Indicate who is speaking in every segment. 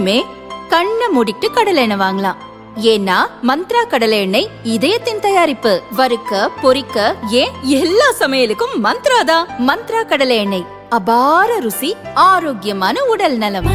Speaker 1: இனிமே கண்ணை மூடிட்டு கடலை எண்ணெய் வாங்கலாம். ஏன்னா மந்த்ரா கடலை எண்ணெய் இதயத்தின் தயாரிப்பு. வறுக்க பொரிக்க ஏன் எல்லா சமையலுக்கும் மந்த்ரா தான். மந்த்ரா கடலை எண்ணெய், அபார ருசி, ஆரோக்கியமான உடல் நலம்.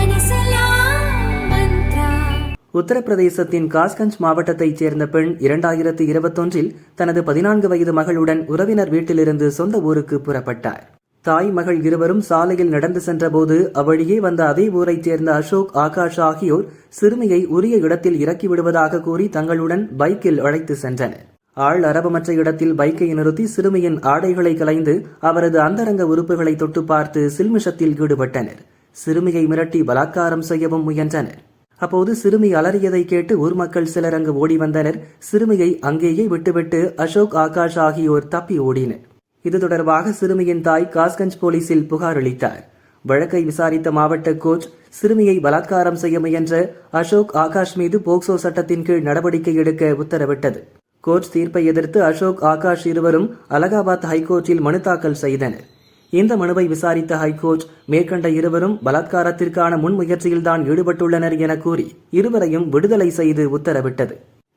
Speaker 2: உத்தரப்பிரதேசத்தின் காஸ்கஞ்ச் மாவட்டத்தைச் சேர்ந்த பெண் 2021 தனது 14 வயது மகளுடன் உறவினர் வீட்டிலிருந்து சொந்த ஊருக்கு புறப்பட்டார். தாய் மகள் இருவரும் சாலையில் நடந்து சென்றபோது அவ்வழியே வந்த அதே ஊரைச் சேர்ந்த அசோக், ஆகாஷ் ஆகியோர் சிறுமியை உரிய இடத்தில் இறக்கி விடுவதாக கூறி தங்களுடன் பைக்கில் அழைத்து சென்றனர். ஆள் அரபமற்ற இடத்தில் பைக்கை நிறுத்தி சிறுமியின் ஆடைகளை கலைந்து அவரது அந்தரங்க உறுப்புகளை தொட்டு பார்த்து சில்மிஷத்தில் ஈடுபட்டனர். சிறுமியை மிரட்டி பலாத்காரம் செய்யவும் முயன்றனர். அப்போது சிறுமி அலறியதை கேட்டு ஊர் மக்கள் சிலர் அங்கு ஓடி வந்தனர். சிறுமியை அங்கேயே விட்டுவிட்டு அசோக், ஆகாஷ் ஆகியோர் தப்பி ஓடினர். இது தொடர்பாக சிறுமியின் தாய் காஸ்கஞ்ச் போலீசில் புகார் அளித்தார். வழக்கை விசாரித்த மாவட்ட கோர்ட் சிறுமியை பலாத்காரம் செய்ய முயன்ற அசோக், ஆகாஷ் மீது போக்சோ சட்டத்தின் கீழ் நடவடிக்கை எடுக்க உத்தரவிட்டது. கோர்ட் தீர்ப்பை எதிர்த்து அசோக், ஆகாஷ் இருவரும் அலகாபாத் ஹைகோர்ட்டில் மனு தாக்கல் செய்தனர். இந்த மனுவை விசாரித்த ஹைகோர்ட் மேற்கண்ட இருவரும் பலாத்காரத்திற்கான முன்முயற்சியில்தான் ஈடுபட்டுள்ளனர் என கூறி இருவரையும் விடுதலை செய்து உத்தரவிட்டது.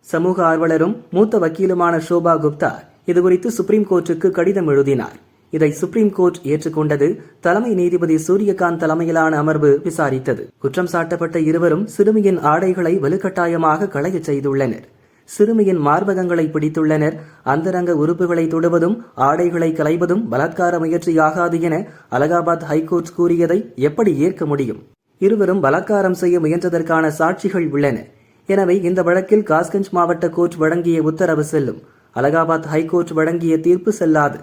Speaker 2: சமூக ஆர்வலரும் மூத்த வக்கீலுமான ஷோபா குப்தா இதுகுறித்து சுப்ரீம் கோர்ட்டுக்கு கடிதம் எழுதினார். இதை சுப்ரீம் கோர்ட் ஏற்றுக்கொண்டது. தலைமை நீதிபதி சூரியகாந்த் தலைமையிலான அமர்வு விசாரித்தது. குற்றம் சாட்டப்பட்ட இருவரும் சிறுமியின் ஆடைகளை வலுக்கட்டாயமாக களையச் செய்துள்ளனர். சிறுமியின் மார்பகங்களை பிடித்துள்ளனர். அந்தரங்க உறுப்புகளை தொடுவதும் ஆடைகளை களைவதும் பலாத்கார முயற்சியாகாது என அலகாபாத் ஹைகோர்ட் கூறியதை எப்படி ஏற்க முடியும்? இருவரும் பலாத்காரம் செய்ய முயன்றதற்கான சாட்சிகள் உள்ளன. எனவே இந்த வழக்கில் காஸ்கஞ்ச் மாவட்ட கோர்ட் வழங்கிய உத்தரவு செல்லும். அலகாபாத் ஹைகோர்ட் வழங்கிய தீர்ப்பு செல்லாது.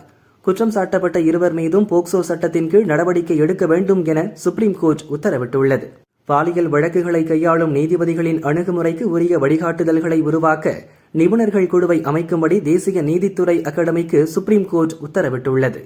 Speaker 2: குற்றம் சாட்டப்பட்ட இருவர் மீதும் போக்சோ சட்டத்தின் கீழ் நடவடிக்கை எடுக்க வேண்டும் என சுப்ரீம் கோர்ட் உத்தரவிட்டுள்ளது. பாலியல் வழக்குகளை கையாளும் நீதிபதிகளின் அணுகுமுறைக்கு உரிய வழிகாட்டுதல்களை உருவாக்க நிபுணர்கள் குழுவை அமைக்கும்படி தேசிய நீதித்துறை அகாடமிக்கு சுப்ரீம் கோர்ட் உத்தரவிட்டுள்ளது.